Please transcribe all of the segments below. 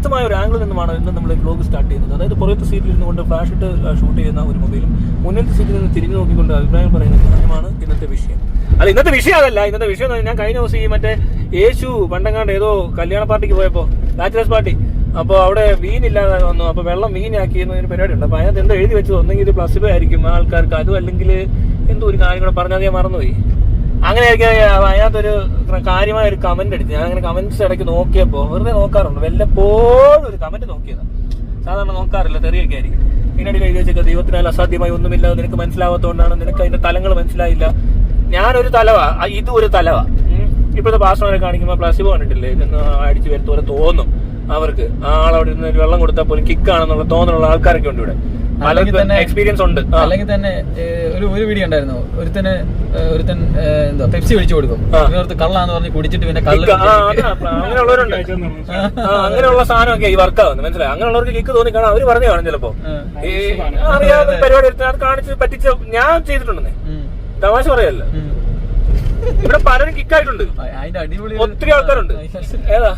വ്യത്യസ്തമായ ഒരു ആംഗിളിൽ നിന്നുമാണ് ഇന്ന് നമ്മൾ വ്ലോഗ് സ്റ്റാർട്ട് ചെയ്യുന്നത്. അതായത് പുറത്തെ സീറ്റിൽ ഇരുന്നുകൊണ്ട് ഫ്ലാഷ് ഇട്ട് ഷൂട്ട് ചെയ്യുന്ന ഒരു മൊബൈലും മുന്നിലത്തെ സീറ്റിൽ നിന്ന് തിരിഞ്ഞു നോക്കിക്കൊണ്ട് അഭിപ്രായം പറയുന്ന കാര്യമാണ് ഇന്നത്തെ വിഷയം. അല്ല, ഇന്നത്തെ വിഷയം അതല്ല. ഇന്നത്തെ വിഷയം ഞാൻ കഴിഞ്ഞ ദിവസം ഈ മറ്റേ യേശു പണ്ടങ്ങാണ്ട് ഏതോ കല്യാണ പാർട്ടിക്ക് പോയപ്പോൾ, ബാച്ചിലേഴ്സ് പാർട്ടി, അപ്പോൾ അവിടെ വീനില്ലാതെ വന്നു. അപ്പോൾ വെള്ളം വീനാക്കിയെന്ന് ഒരു പരിപാടി ഉണ്ട്. അപ്പോൾ അതിനകത്ത് എന്തോ എഴുതി വെച്ചത്, ഒന്നെങ്കിൽ ഇത് പ്ലസിബോ ആയിരിക്കും ആൾക്കാർക്ക്, അതും അല്ലെങ്കിൽ എന്തോ ഒരു കാര്യം കൂടെ പറഞ്ഞാൽ ഞാൻ മറന്നുപോയി. അങ്ങനെ ആയിരിക്കും അതിനകത്തൊരു കാര്യമായ ഒരു കമന്റ് അടിച്ചു. ഞാൻ അങ്ങനെ കമന്റ്സ് ഇടയ്ക്ക് നോക്കിയപ്പോൾ, വെറുതെ നോക്കാറുണ്ട്, വല്ലപ്പോഴും ഒരു കമന്റ് നോക്കിയതാണ്, സാധാരണ നോക്കാറില്ല, തെറിയൊക്കെ ആയിരിക്കും. പിന്നീട് എഴുതി വെച്ചേക്കുക, ദൈവത്തിനാൽ അസാധ്യമായി ഒന്നുമില്ല, നിനക്ക് മനസ്സിലാവാത്തതുകൊണ്ടാണ്, നിനക്ക് അതിന്റെ തലങ്ങൾ മനസ്സിലായില്ല. ഞാനൊരു തലവാ, ഇതും ഒരു തലവാ. ഇപ്പോഴത്തെ പാസ്റ്റർമാരെ കാണിക്കുമ്പോൾ പ്ലസിബോ കണ്ടിട്ടില്ലേ, ഇതൊന്ന് അടിച്ചു വരുത്തോലെ തോന്നും അവർക്ക്. ആളവിടെ നിന്ന് വെള്ളം കൊടുത്താൽ പോലും കിക്കാണെന്നുള്ള തോന്നലുള്ള ആൾക്കാരൊക്കെ ഉണ്ട് ഇവിടെ. എക്സ്പീരിയൻസ് ഉണ്ട്. അല്ലെങ്കിൽ തന്നെ ഒരു വീഡിയോ ഉണ്ടായിരുന്നു, ഒരുത്തൻ എന്താ പെപ്സി ഒഴിച്ചു കൊടുക്കും, കള്ളാന്ന് പറഞ്ഞ് കുടിച്ചിട്ട് പിന്നെ അങ്ങനെയുള്ളവരുണ്ട്. അങ്ങനെയുള്ള സാധനമൊക്കെ ഈ വർക്ക് ആവുന്നത് മനസ്സിലായി. അങ്ങനെയുള്ളവർക്ക് കിക്ക് തോന്നി കാണാം, അവര് പറഞ്ഞു കാണും ചിലപ്പോ. അറിയാതെ പരിപാടി എടുത്ത് അത് കാണിച്ച് പറ്റിച്ച ഞാൻ ചെയ്തിട്ടുണ്ടെന്നേ, തമാശ പറയല്ല. ഇവിടെ പലരും കിക്കായിട്ടുണ്ട്, അതിന്റെ അടിപൊളി ഒത്തിരി ആൾക്കാരുണ്ട്. ഏതാ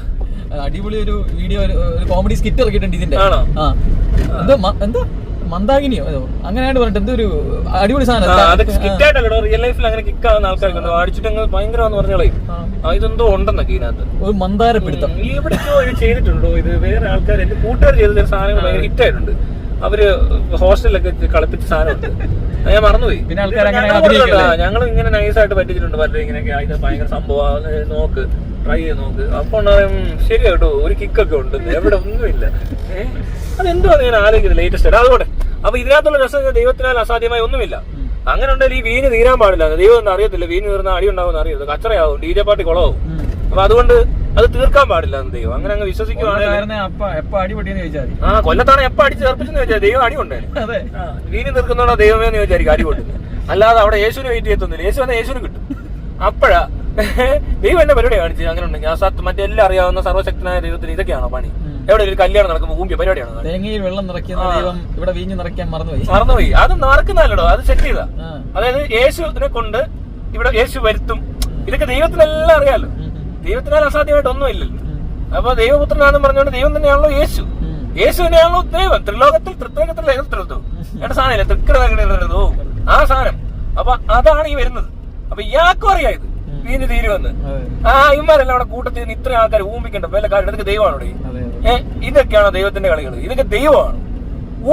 അടിപൊളി ഒരു വീഡിയോ, ഒരു കോമഡി സ്കിറ്റ് ഇറക്കിയിട്ടുണ്ട് ഇതിന്റെ. എന്താ മന്ദാകിനിയോ അങ്ങനെയാണ് പറഞ്ഞിട്ട് എന്തൊരു അടിപൊളി സാധനം. സ്കിറ്റായിട്ടല്ലോ റിയൽ ലൈഫിൽ അങ്ങനെ കിക്കാവുന്ന ആൾക്കാർക്ക് അടിച്ചിട്ട് ഭയങ്കരമാന്ന് പറഞ്ഞോളേ. ഇതെന്തോ ഉണ്ടെന്നൊക്കെ ഇതിനകത്ത് ഒരു മന്ദാരപ്പിടുത്തം. എവിടേക്കോ ചെയ്തിട്ടുണ്ടോ ഇത്? വേറെ ആൾക്കാർ, എന്റെ കൂട്ടുകാർ ചെയ്ത സാധനങ്ങൾ ഭയങ്കര ഹിറ്റായിട്ടുണ്ട്. അവര് ഹോസ്റ്റലിലൊക്കെ കളിപ്പിച്ച സാധനമുണ്ട്, ഞാൻ മറന്നുപോയി. പിന്നെ ആൾക്കാർ ഞങ്ങൾ ഇങ്ങനെ നൈസായിട്ട് പറ്റിച്ചിട്ടുണ്ട് പലരും. ഇങ്ങനെയൊക്കെ ഇത് ഭയങ്കര സംഭവം, നോക്ക്, ട്രൈ ചെയ്ത് നോക്ക്. അപ്പൊ ശരി കേട്ടോ, ഒരു കിക്കൊക്കെ ഉണ്ട്, എവിടെ ഒന്നുമില്ല. അതെന്തോ ഞാൻ ആലോചിക്കുന്നത് ലേറ്റസ്റ്റ്. അതുകൊണ്ട് അപ്പൊ ഇതിനകത്തുള്ള രസം, ദൈവത്തിനാൽ അസാധ്യമായി ഒന്നുമില്ല. അങ്ങനെ ഉണ്ടെങ്കിൽ ഈ വീന് തീരാൻ പാടില്ല. ദൈവം ഒന്നും അറിയത്തില്ല, വീന് തീർന്ന അടി ഉണ്ടാവും അറിയരുത്, കച്ചറയാവും, DJ പാർട്ടി കുളവും. അപ്പൊ അതുകൊണ്ട് അത് തീർക്കാൻ പാടില്ല ദൈവം. അങ്ങനെ അങ്ങ് വിശ്വസിക്കുവാണെങ്കിൽ കൊല്ലത്താണ് എപ്പ അടിച്ച് ചേർപ്പിച്ചെന്ന് ചോദിച്ചാൽ ദൈവം അടി ഉണ്ടായിരുന്നു. വീന് തീർക്കുന്നോണ്ടോ ദൈവമേ എന്ന് ചോദിച്ചായിരിക്കും അടി കൊണ്ടുന്നത്. അല്ലാതെ അവിടെ യേശുവിന് വെയിറ്റ് ചെയ്യത്തൊന്നുമില്ല. യേശു വന്നാൽ യേശുവിന് കിട്ടും. അപ്പോഴാ ദൈവം എന്നെ പരിപാടി കാണിച്ചത്. അങ്ങനെ ഉണ്ടെങ്കിൽ മറ്റെല്ലാം അറിയാവുന്ന സർവ്വശക്തനായ ദൈവത്തിന് ഇതൊക്കെയാണോ പണി? എവിടെ ഒരു കല്യാണം നടക്കുമ്പോൾ ഊമ്പിയ പരിപാടിയാണോ? തേങ്ങയിൽ വെള്ളം നിറയ്ക്കുന്ന ദൈവം ഇവിടെ വീഞ്ഞ് നിറയ്ക്കാൻ മറന്നുപോയി. അത് നടക്കുന്നല്ലോ, അത് സെറ്റ് ചെയ്താ. അതായത് യേശുവിനെ കൊണ്ട് ഇവിടെ യേശു വരുത്തും. ഇതൊക്കെ ദൈവത്തിനെല്ലാം അറിയാലോ. ദൈവത്തിനാൽ അസാധ്യമായിട്ട് ഒന്നും ഇല്ലല്ലോ. അപ്പൊ ദൈവപുത്രനാണെന്ന് പറഞ്ഞുകൊണ്ട് ദൈവം തന്നെയാണല്ലോ യേശു. യേശു തന്നെയാണല്ലോ ദൈവം. ത്രിലോകത്തിൽ തൃത്വത്തിൽ എന്റെ സാധനമില്ല, തൃക്കടോ ആ സാധനം. അപ്പൊ അതാണ് ഈ വരുന്നത്. അപ്പൊ ഇയാൾക്കും അറിയാം ഇത് വീഞ്ഞ് തീരുമെന്ന്. ഇവന്മാരെല്ലാം അവിടെ കൂട്ടത്തിൽ നിന്ന് ഇത്രയും ആൾക്കാർ ഊമ്പിക്കണ്ട വല്ല കാര്യം. ഇതൊക്കെ ദൈവമാണോ? ഇതൊക്കെയാണോ ദൈവത്തിന്റെ കളികൾ? ഇതൊക്കെ ദൈവമാണ്.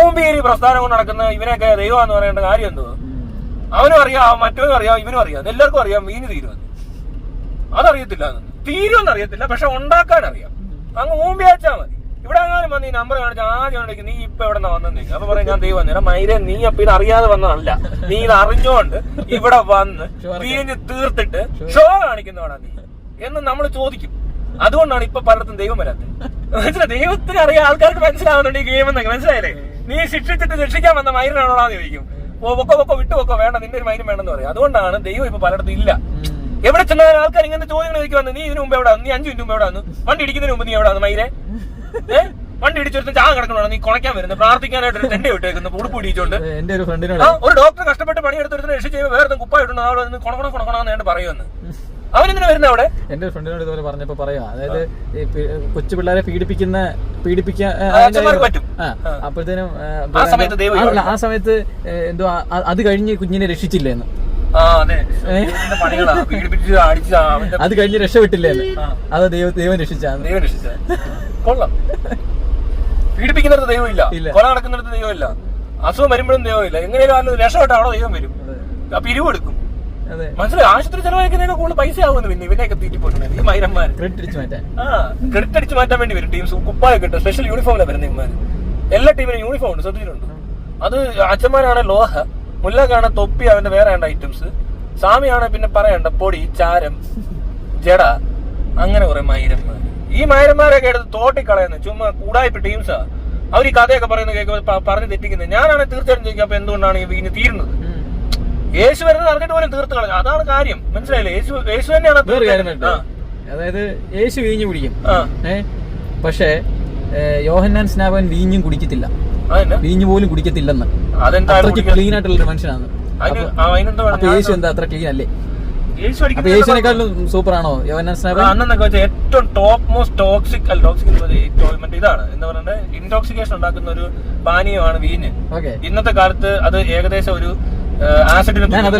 ഊമ്പിയേരി പ്രസ്ഥാനം കൊണ്ട് നടക്കുന്ന ഇവനൊക്കെ ദൈവമാണെന്ന് പറയേണ്ട കാര്യം എന്തോ? അവനും അറിയാം, മറ്റവനും അറിയാം, ഇവനും അറിയാം, എല്ലാവർക്കും അറിയാം വീഞ്ഞ് തീരുമെന്ന്. അതറിയത്തില്ല, തീരുമെന്ന് അറിയത്തില്ല, പക്ഷെ ഉണ്ടാക്കാൻ അറിയാം. അങ്ങ് ഊമ്പിയാച്ചാ മതി. ഇവിടെ എങ്ങാനും വന്ന് ഈ നമ്പർ കാണിച്ച ആദ്യം നീ ഇപ്പൊ എവിടെ നിന്നാ വന്നെന്ന്. അപ്പൊ പറയാം ഞാൻ ദൈവം വന്നേരം മൈര, നീ അപ്പൊ ഇത് അറിയാതെ വന്നതല്ല, നീ ഇത് അറിഞ്ഞോണ്ട് ഇവിടെ വന്ന് വീഞ്ഞ് തീർത്തിട്ട് ഷോ കാണിക്കുന്നതാണോ നീ എന്ന് നമ്മൾ ചോദിക്കും. അതുകൊണ്ടാണ് ഇപ്പൊ പലയിടത്തും ദൈവം വരാത്തത്. മനസ്സിലായി? ദൈവത്തിന് അറിയാം, ആൾക്കാർക്ക് മനസ്സിലാവുന്നുണ്ട് ഈ ഗെയിം എന്നൊക്കെ. മനസ്സിലായില്ലേ? നീ ശിക്ഷിച്ചിട്ട് രക്ഷിക്കാൻ വന്ന മൈരനാണോന്ന് ചോദിക്കും. പൊക്കോ വിട്ടുപൊക്കോ, വേണ്ട, നിന്റെ ഒരു മൈരും വേണ്ടെന്ന് പറയും. അതുകൊണ്ടാണ് ദൈവം ഇപ്പൊ പലയിടത്തും ഇല്ല. എവിടെ ചെന്നാൽ ആൾക്കാർ ഇങ്ങനത്തെ ചോദ്യങ്ങൾ ചോദിക്കുവാന്ന്. നീ ഇതിന് മുമ്പ് എവിടെ വന്നു? നീ 5 മിനിറ്റ് മുമ്പ് എവിടെ വന്നു? വണ്ടി ഇടിക്കുന്നതിന് മുമ്പ് നീ എവിടെ വന്നു മൈരെ? വണ്ടി ഇടിച്ചൊരുത്തും ചാ കിടക്കണോ? നീ കുണയ്ക്കാൻ വരുന്നത്, പ്രാർത്ഥിക്കാനായിട്ട് ടെന്റ് വിട്ടേക്കുന്നു, ഉടുപ്പ് ഇടിച്ചോണ്ട്. ഒരു ഡോക്ടർ കഷ്ടപ്പെട്ട് പണിയെടുത്തൊരുത്തിന് രക്ഷ ചെയ്യുമ്പോൾ വേറെ കുപ്പായിട്ടുണ്ട് അവിടെ കൊണക്കണമെന്ന് പറയുമെന്ന്. അവനെന്തിനാ വരുന്നത് അവിടെ? എന്റെ ഫ്രണ്ടിനോട് ഇതുപോലെ പറഞ്ഞപ്പോ പറയാ, അതായത് കൊച്ചു പിള്ളേരെ പീഡിപ്പിക്കാൻ പറ്റും. അപ്പോഴത്തേനും ആ സമയത്ത് എന്തോ അത് കഴിഞ്ഞ് കുഞ്ഞിനെ രക്ഷിച്ചില്ലേന്ന്. അത് കഴിഞ്ഞ് രക്ഷപ്പെട്ടില്ലേ? അത് ദൈവം രക്ഷിച്ചാണ്. കൊള്ളാം. പീഡിപ്പിക്കുന്നിടത്ത് ദൈവമില്ല, കൊല നടക്കുന്നിടത്ത് ദൈവമില്ല, അസുഖം വരുമ്പോഴും ദൈവമില്ല. എങ്ങനെയാലും രക്ഷപ്പെട്ട അവിടെ ദൈവം വരും, പിരിവെടുക്കും. മനസ്സിലായി? ആശുപത്രി ചെലവാക്കുന്നതിനൊക്കെ കൂടുതൽ പൈസ ആവുന്നു. പിന്നെ ഇവനെയൊക്കെ തീറ്റിപ്പോട്ടുണ്ട് ഈ മൈരന്മാർ. ക്രെഡിറ്റ് അടിച്ചു മാറ്റാൻ വേണ്ടി വരും ടീംസ്. കുപ്പായൊക്കെ ഇട്ട് സ്പെഷ്യൽ യൂണിഫോമിലാണ് വരുന്നത് ഇവന്മാർ. എല്ലാ ടീമിനും യൂണിഫോം ഉണ്ട്, ശ്രദ്ധിച്ചിട്ടുണ്ട്. അത് അച്ഛന്മാരാണ് ലോഹ, മുല്ലക്കാണ് തൊപ്പി, അവന്റെ വേറെ ഉണ്ട് ഐറ്റംസ്. സ്വാമിയാണ് പിന്നെ പറയണ്ട പൊടി, ചാരം, ജട, അങ്ങനെ കുറെ മൈരന്മാർ. ഈ മൈരന്മാരൊക്കെ എടുത്ത് തോട്ടിക്കളയുന്നു. ചുമ്മാ കൂടായ്പ ടീംസാ. അവർ ഈ കഥയൊക്കെ പറയുന്നത് കേൾക്കുമ്പോൾ പറഞ്ഞ് തെറ്റിക്കുന്നത്. ഞാനാണ് തീർച്ചയായിട്ടും ചോദിക്കുക, അപ്പൊ എന്തുകൊണ്ടാണ് ഈ വീഞ്ഞ് തീരുന്നത്? യേശു വരുന്നത് അറിഞ്ഞിട്ട് പോലും തീർത്ത് കളഞ്ഞു. അതാണ് കാര്യം. മനസ്സിലായില്ലേ? യേശു തന്നെയാണ്. അതായത് യേശു വീഞ്ഞു കുടിക്കും, പക്ഷേ യോഹന്നാൻ സ്നാപകൻ വീഞ്ഞും കുടിക്കത്തില്ല, വീഞ്ഞു പോലും കുടിക്കത്തില്ലെന്ന്. അത്രയ്ക്ക് ക്ലീൻ ആയിട്ടുള്ള ഒരു മനുഷ്യനാണ്. യേശു എന്താ അത്ര ക്ലീൻ അല്ലേ? യേശു അപ്പൊ യേശുവിനെക്കാളും സൂപ്പർ ആണോ യോഹന്നാൻ സ്നാപകൻ? അന്നെന്നൊക്കെ വെച്ചാൽ ഏറ്റവും ടോപ്പ് മോസ്റ്റ് ടോക്സിക് മറ്റേ ഇതാണ് എന്താ പറയുക, ഇൻടോക്സിക്കേഷൻ ഉണ്ടാക്കുന്ന ഒരു പാനീയമാണ് വീഞ്ഞ്. ഇന്നത്തെ കാലത്ത് അത് ഏകദേശം ഒരു ആസിഡിന് അത്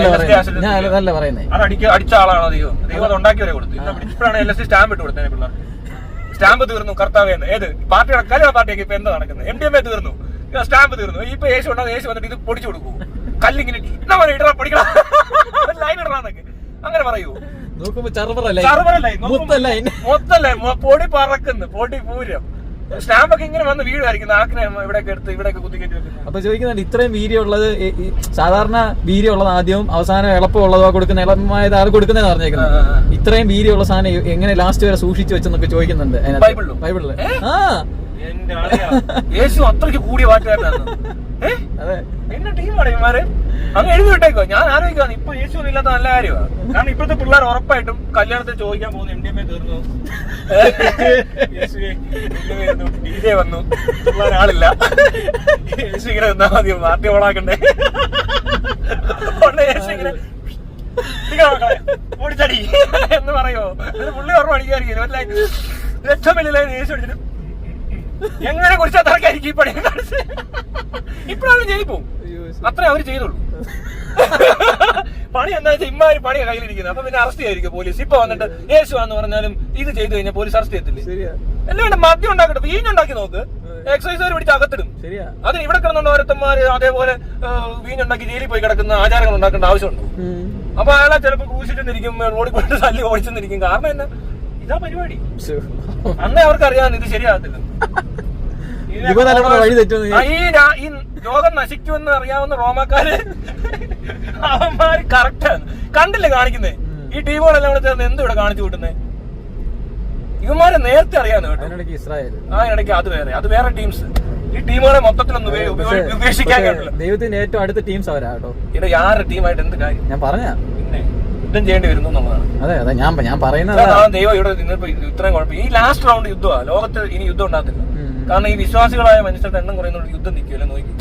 അടിച്ച ആളാണോ ദൈവം? ദൈവം അത് ഉണ്ടാക്കിയവരെ കൊടുത്തു. ഇപ്പോഴാണ് LSD സ്റ്റാമ്പ് ഇട്ട് കൊടുത്തേ പിള്ളേർക്ക്. സ്റ്റാമ്പ് തീർന്നു കർത്താവേന്ന്. ഏത് പാർട്ടി കല്യാണ പാർട്ടിയൊക്കെ ഇപ്പൊ എന്താ നടക്കുന്നത്? MDMA തീർന്നു, സ്റ്റാമ്പ് തീർന്നു. ഇപ്പൊ യേശു ഉണ്ടാകും, യേശു വന്നിട്ട് ഇത് പൊടിച്ചു കൊടുക്കൂ, കല്ലിങ്ങനെ ഇടാ പൊടിക്കണം, ലൈൻ ഇടണമെന്നൊക്കെ അങ്ങനെ പറയൂ. മൊത്തല്ലേ പൊടി പറക്കുന്നു, പൊടി പൂരം. സ്റ്റാമ്പൊക്കെ ഇങ്ങനെ വന്ന് വീഴുമായിരിക്കും, ആക്കിനെ ഇവിടെയൊക്കെ എടുത്ത് ഇവിടെയൊക്കെ കുത്തിക്കറ്റി വെക്കുന്നത്. അപ്പൊ ചോദിക്കുന്നുണ്ട്, ഇത്രയും വീര്യമുള്ളത് സാധാരണ വീര്യമുള്ളത് ആദ്യം അവസാനം എളുപ്പമുള്ളതോ കൊടുക്കുന്ന എളുപ്പമായത് ആൾ കൊടുക്കുന്നതെന്ന് പറഞ്ഞേക്കുന്നത്. ഇത്രയും വീര്യമുള്ള സാധനം എങ്ങനെ ലാസ്റ്റ് വരെ സൂക്ഷിച്ചു വെച്ചെന്നൊക്കെ ചോദിക്കുന്നുണ്ട് ബൈബിളില്. യേശു അത്രയ്ക്ക് കൂടിയ പാട്ടുകാരനാണ്. അതെ, എന്നെ ടീമാണ് ഇവന്മാര് അങ്ങ് എഴുതി വിട്ടേക്കോ. ഞാൻ ആലോചിക്കാന്ന് ഇപ്പൊ യേശു ഇല്ലാത്ത നല്ല കാര്യമാണ്. കാരണം ഇപ്പോഴത്തെ പിള്ളേർ ഉറപ്പായിട്ടും കല്യാണത്തിൽ ചോദിക്കാൻ പോകുന്നു MDMA തീർന്നു, DJ വന്നു, പിള്ളേർ ആളില്ല, യേശു ഇങ്ങനെ നിന്നാ മതി, പാർട്ടി ഓണാക്കണ്ടേ, യേശു ഇങ്ങനെ ഓടിച്ചടി എന്ന് പറയോ? പുള്ളി ഓർമ്മ അടിക്കായിരിക്കും ലക്ഷമില്ല യേശു അടിച്ചിട്ട് എങ്ങനെ കുറിച്ചാ തറക്കായിരിക്കും ഈ പണി കാണിച്ച്. ഇപ്പോഴാണ് ജയിപ്പോ അത്രേ അവര് ചെയ്തുള്ളൂ. പണി എന്താ വെച്ചാൽ ഇമ്മാര് പണിയാ കയ്യിലിരിക്കുന്നത്. അപ്പൊ പിന്നെ അറസ്റ്റ് ചെയ്യായിരിക്കും പോലീസ്. ഇപ്പൊ വന്നിട്ട് യേശു ആന്ന് പറഞ്ഞാലും ഇത് ചെയ്തു കഴിഞ്ഞാൽ പോലീസ് അറസ്റ്റ് ചെയ്യത്തില്ലേ? എല്ലാം മദ്യം ഉണ്ടാക്കട്ടെ, വീഞ്ഞുണ്ടാക്കി നോക്ക്, എക്സൈസുകാർ പിടിച്ച് അകത്തിടും. അതിന് ഇവിടെ കിടന്നുണ്ട് ഓരോരുത്തന്മാര് അതേപോലെ വീഞ്ഞുണ്ടാക്കി ജയിലിൽ പോയി കിടക്കുന്ന ആചാരങ്ങൾ ഉണ്ടാക്കേണ്ട ആവശ്യമുണ്ടോ? അപ്പൊ അയാളെ ചിലപ്പോ ക്രൂശിച്ചെന്നിരിക്കും, റോഡിൽ പോയിട്ട് തല്ലി ഓടിച്ചെന്നിരിക്കും. കാരണം എന്നാ, ഇതാ പരിപാടി. അന്നേ അവർക്ക് അറിയാവുന്ന ഇത് ശരിയാകത്തില്ല. ഈ ലോകം നശിക്കുമെന്ന് അറിയാവുന്ന റോമാക്കാര് അവന്മാര് കറക്റ്റാണ്. കണ്ടില്ലേ കാണിക്കുന്നേ? ഈ ടീമുകളെല്ലാം കൂടെ ചേർന്ന് എന്ത് ഇവിടെ കാണിച്ചു കൂട്ടുന്നേ? ഇവന്മാരെ നേരത്തെ അറിയാന്ന് കേട്ടോ. ആ ഇടയ്ക്ക് അത് വേറെ ടീംസ്. ഈ ടീമുകളെ മൊത്തത്തിലൊന്നും ഉപേക്ഷിക്കാൻ കേട്ടില്ല. ദൈവത്തിന് ഏറ്റവും അടുത്ത ടീംസ് അവരാ കേട്ടോ. ഇത് യാരുടെ ടീമായിട്ട് എന്ത് കാര്യം? ഞാൻ പറഞ്ഞ പിന്നെ യുദ്ധം ചെയ്യേണ്ടി വരുന്നു എന്നുള്ളതാണ്. അതെ ഞാൻ പറയുന്നത് ദൈവം ഇവിടെ നിന്നപ്പോ ഇത്രയും കുഴപ്പം. ഈ ലാസ്റ്റ് റൗണ്ട് യുദ്ധമാണ്. ലോകത്ത് ഇനി യുദ്ധം ഉണ്ടാകത്തില്ല. കാരണം ഈ വിശ്വാസികളായ മനുഷ്യരുടെ എണ്ണം കുറയുന്ന യുദ്ധം നിൽക്കുമല്ലോ നോക്കി.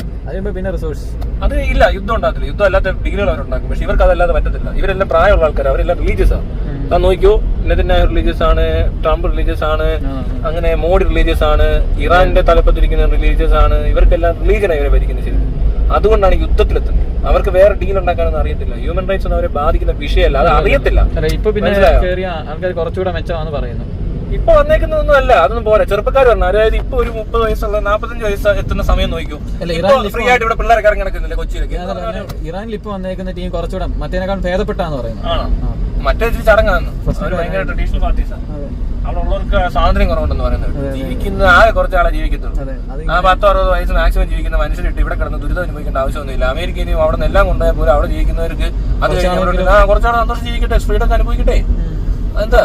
പിന്നെ റിസോഴ്സ് അത് ഇല്ല, യുദ്ധം ഉണ്ടാകത്തില്ല. യുദ്ധം അല്ലാത്ത ഡിഗ്രികൾ അവരുണ്ടാക്കും. പക്ഷെ ഇവർക്ക് അതല്ലാതെ പറ്റത്തില്ല. ഇവരെല്ലാം പ്രായമുള്ള ആൾക്കാർ, അവരെല്ലാം റിലീജിയസ് ആണ്. അത് നോക്കിയോ, നെതന്യാഹു റിലീജിയസ് ആണ്, ട്രംപ് റിലീജിയസ് ആണ്, അങ്ങനെ മോഡി റിലീജിയസ് ആണ്, ഇറാന്റെ തലപ്പത്തിരിക്കുന്ന റിലീജിയസ് ആണ്. ഇവർക്കെല്ലാം റിലീജിയനാണ് ഇവരെ ഭരിക്കുന്നത്. ശരി, അതുകൊണ്ടാണ് യുദ്ധത്തിലെത്തുന്നത്. അവർക്ക് വേറെ ഡീൽ ഉണ്ടാക്കാനൊന്നും അറിയത്തില്ല. ഹ്യൂമൻ റൈറ്റ്സ് ഒന്നും അവരെ ബാധിക്കുന്ന വിഷയമല്ല, അത് അറിയത്തില്ല. ഇപ്പൊ പിന്നെ ആൾക്കാർ കുറച്ചുകൂടെ മെച്ചമാണെന്ന് പറയുന്നു. ഇപ്പൊ വന്നേക്കുന്നതൊന്നും അല്ല, അതൊന്നും പോരാ. ചെറുപ്പക്കാർ പറഞ്ഞു, അതായത് ഇപ്പൊ ഒരു 30 വയസ്സുള്ള 45 വയസ്സ് എത്തുന്ന സമയം നോക്കൂ. ഫ്രീ ആയിട്ട് ഇവിടെ പിള്ളേരൊക്കെ ഇറങ്ങി നടക്കുന്നില്ല കൊച്ചിയിലൊക്കെ. ഇറാനിൽ ഇപ്പൊ വന്നേക്കുന്ന ടീം കുറച്ചുകൂടെ മറ്റേനേക്കാൾ ഭേദപ്പെട്ടാന്ന് പറയുന്നത്. മറ്റേ ചടങ്ങാന്ന്, ഭയങ്കര ട്രഡീഷണൽ പാർട്ടീസാണ്. അവിടെ ഉള്ളവർക്ക് സ്വാതന്ത്ര്യം കുറവുണ്ടെന്ന് പറയുന്നത്. ജീവിക്കുന്ന ആകെ കുറച്ചാളെ ജീവിക്കത്തുള്ളൂ. ആ 10-60 വയസ്സ് മാക്സിമം ജീവിക്കുന്ന മനുഷ്യരിട്ട് ഇവിടെ കിടന്ന് ദുരിതം അനുഭവിക്കേണ്ട ആവശ്യമൊന്നുമില്ല. അമേരിക്കയിലും അവിടെ നിന്ന് എല്ലാം കൊണ്ടുപോയാൽ പോലും അവിടെ ജീവിക്കുന്നവർക്ക് അത് കുറച്ചാളെ സന്തോഷം ജീവിക്കട്ടെ, ഫ്രീഡം അനുഭവിക്കട്ടെ. അതെന്താ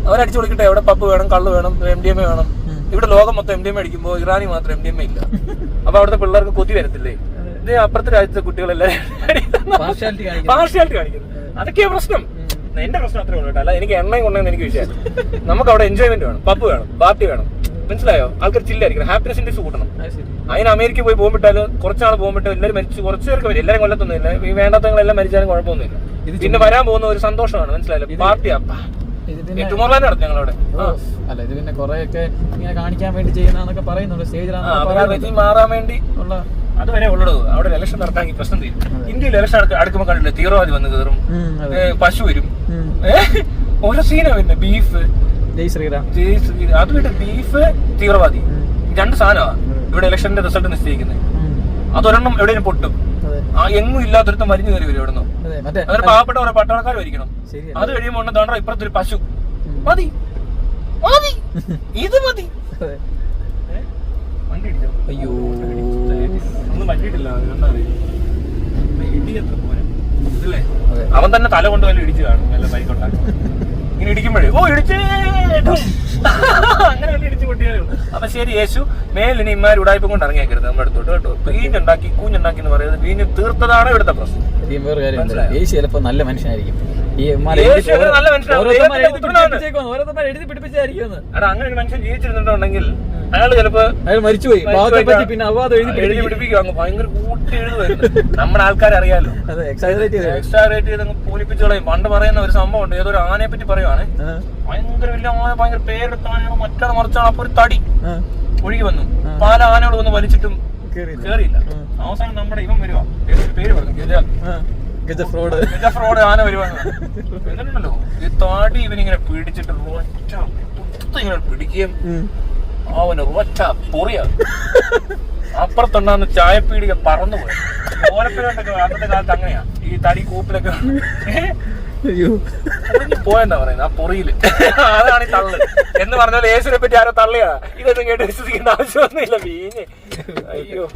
അവരടിച്ചു കൊടുക്കട്ടെ. എവിടെ പപ്പ് വേണം, കള്ള് വേണം, MDMA വേണം. ഇവിടെ ലോകം മൊത്തം MDMA അടിക്കുമ്പോൾ ഇറാനി മാത്രം MDMA ഇല്ല. അപ്പൊ അവിടുത്തെ പിള്ളേർക്ക് കൊതി വരത്തില്ലേ? ഇത് അപ്പുറത്തെ രാജ്യത്തെ കുട്ടികളെല്ലാം പാർഷ്യാലിറ്റി കാണിക്കുന്നു. അതൊക്കെയാ പ്രശ്നം. എന്റെ പ്രശ്നം അത്രേ ഉള്ളൂ കേട്ടോ. അല്ല എനിക്ക് എണ്ണയും കൊണ്ടെന്ന് എനിക്ക് വിഷയം. നമുക്ക് അവിടെ എൻജോയ്മെന്റ് വേണം, പപ്പ് വേണം, പാർട്ടി വേണം. മനസ്സിലായോ? ആൾക്കാർ ചില്ലായിരിക്കണം, ഹാപ്പിനെസ് ഇൻഡെക്സ് കൂട്ടണം. അതിന് അമേരിക്ക പോയി പോകുമ്പോട്ടാലും കുറച്ചാൾ പോകുമ്പോട്ട് എല്ലാവരും മരിച്ചു, കുറച്ചു പേർക്ക് എല്ലാവരും കൊല്ലത്തൊന്നുമില്ല. ഈ വേണ്ടാത്തങ്ങളെല്ലാം മരിച്ചാലും കുഴപ്പമൊന്നുമില്ല. പിന്നെ വരാൻ പോകുന്ന ഒരു സന്തോഷമാണ്. മനസ്സിലായല്ലോ? പാർട്ടിയാ ടുമോർലാൻഡ് നടത്തും ഞങ്ങളവിടെ. അല്ല ഇത് പിന്നെ കുറെയൊക്കെ ഇങ്ങനെ കാണിക്കാൻ വേണ്ടി ചെയ്യുന്നതൊക്കെ പറയുന്നുണ്ട്. സ്റ്റേജിലാണ് മാറാൻ വേണ്ടി ഉള്ള അതുവരെ ഉള്ളൂ. അവിടെ ഇലക്ഷൻ നടത്താമെങ്കിൽ പ്രശ്നം തീരും. ഇന്ത്യയിൽ ഇലക്ഷൻ അടുക്കുമ്പോൾ കണ്ടില്ല, തീവ്രവാദി വന്ന് കയറും, പശു വരും, ഓരോ സീനാ വരുന്നത്. ബീഫ്, ജയ് ശ്രീറാം, അത് വിട്ട് ബീഫ്, തീവ്രവാദി, രണ്ട് സാധനമാണ് ഇവിടെ ഇലക്ഷന്റെ റിസൾട്ട് നിശ്ചയിക്കുന്നത്. അതൊരെണ്ണം എവിടെയും പൊട്ടും. എങ്ങും ഇല്ലാത്തൊരുത്തം മരിഞ്ഞു കയറി വരും എവിടുന്നോ. അതിന് പാവപ്പെട്ട കുറെ പട്ടാളക്കാർ വരിക്കണം. അത് കഴിയുമ്പോൾ താണ്ട ഇപ്പുറത്തൊരു പശു മതി, മതി, ഇത് മതി. അയ്യോ ഒന്നും പറ്റിയിട്ടില്ല. ഇടിയല്ലേ അവൻ തന്നെ തല കൊണ്ട് വല്ല ഇടിച്ചു കാണും. നല്ല ബൈക്ക് ഉണ്ടാക്കും. ഇങ്ങനെ ഇടിക്കുമ്പോഴേ ഇടിച്ചേ അങ്ങനെ വല്ല ഇടിച്ചു പൊട്ടിയാലോ. അപ്പൊ ശരി, യേശു മേലിനി ഇമാര് ഉടായ്പ കൊണ്ട് ഇറങ്ങിയേക്കരുത് നമ്മുടെ അടുത്തോട്ട് കേട്ടോ. വീഞ്ഞുണ്ടാക്കി കൂഞ്ഞുണ്ടാക്കി എന്ന് പറയുന്നത് വീഞ്ഞ് തീർത്തതാണ് ഇവിടുത്തെ പ്രശ്നം. യേശു ചിലപ്പോ നല്ല മനുഷ്യനായിരിക്കും. നല്ല മനുഷ്യനാണ്. ഓരോരുത്തന്മാർ എഴുതി പിടിപ്പിച്ചായിരിക്കും. എടാ അങ്ങനെ ഒരു മനുഷ്യൻ ജീവിച്ചിരുന്നുണ്ടെങ്കിൽ അയാൾ ചിലപ്പോ അയാൾ മരിച്ചുപോയി. പിന്നെ അവാദം എഴുതി പിടിപ്പിക്കുക, ഭയങ്കര കൂട്ടി എഴുതുമായിരുന്നു. നമ്മുടെ ആൾക്കാരെ അറിയാലോ, എക്സ്ട്രാറേറ്റ് ചെയ്ത് പൂലിപ്പിച്ചു കളയും. പണ്ട് പറയുന്ന ഒരു സംഭവം ഉണ്ട്, ഏതൊരു ആനയെ പറ്റി പറയുവാണ്, ഭയങ്കര വലിയ ആന, ഭയങ്കര പേരെടുത്ത ആനയാണ്, മറ്റാണ് മറിച്ചാണ്. അപ്പൊ ഒരു തടി ഒഴുകി വന്നു, പല ആനകൾ വന്ന് വലിച്ചിട്ടും കേറിയില്ല. അവസാനം നമ്മുടെ ഇവൻ വരുവാ, പേര് പറഞ്ഞു ഗജഫ്രോഡ് ആന വരുവാണ്. എന്നിട്ടുണ്ടല്ലോ ഈ താടി ഇവനിങ്ങനെ പിടിച്ചിട്ട് ഇങ്ങനെ പിടിക്കുകയും അവന് ഒറ്റ പൊറിയാ. അപ്പുറത്തുണ്ടാകുന്ന ചായപ്പീടിക പറന്നുപോയി. ഓലപ്പിലോട്ടൊക്കെ അന്നത്തെ കാലത്ത് അങ്ങനെയാ, ഈ തടി കൂപ്പിലൊക്കെ പോയെന്നാ പറയുന്നത് ആ പൊറിയില്. അതാണ് ഈ തള്ള് എന്ന് പറഞ്ഞാൽ യേശുവിനെ പറ്റി ആരോ തള്ളിയാ. ഇതൊന്നും കേട്ട് വിശ്വസിക്കേണ്ട ആവശ്യമൊന്നുമില്ല. വീഞ്ഞ് അയ്യോ.